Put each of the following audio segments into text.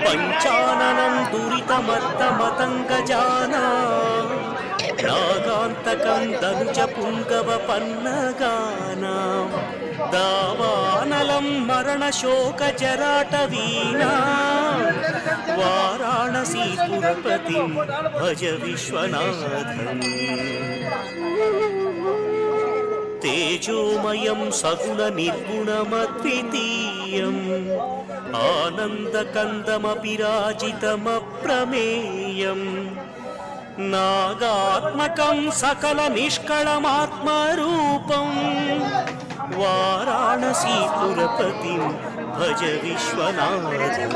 पञ्चाननं दुरितमत्तमतङ्गजाना नागान्तकं दनुज पुङ्गवपन्नगानां दावानलं मरणशोकजराटवीना वाराणसीपुरपतिं भज विश्वनाथम् तेजोमयं सगुणनिर्गुणमद्वितीयम् आनन्दकन्दमपि राजितमप्रमेयम् नागात्मकं सकलनिष्कळमात्मरूपं वाराणसीपुरपतिं भज विश्वनाथम्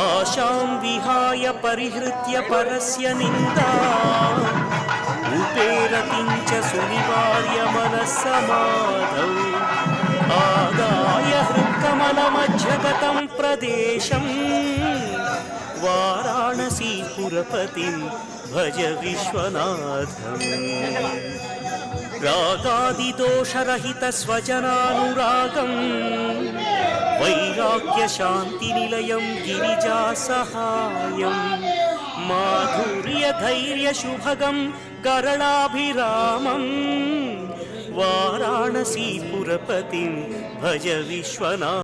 आशां विहाय परिहृत्य परस्य निन्दा उपेरतिं च सुनिवार्य मनस्समाधौ आदाय हृत्कमलमध्यगतं प्रदेशं वाराणसीपुरपतिं भज विश्वनाथम् रागादिदोषरहितस्वजनानुरागं वैराग्यशान्तिनिलयं गिरिजासहायं माधुर्यधैर्यशुभगं करलाभिरामं वाराणसीपुरपतिं भज विश्वनाथम्